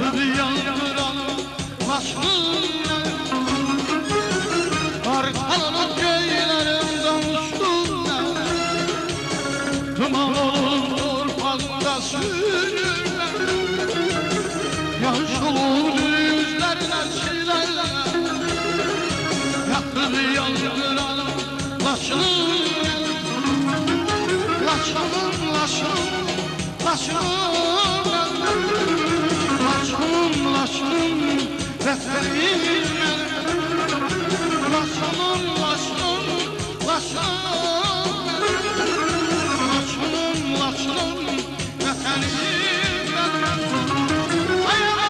Yakıdı yandıranı başına, arkalanıp göylerimden uçtuğunda, duman olur torpağında sürürler. Yaş olur yüzlerine çileler. Yakıdı yandıranı başına, Laçınım, laçınım, laçınım, laçınım, laçınım, laçınım,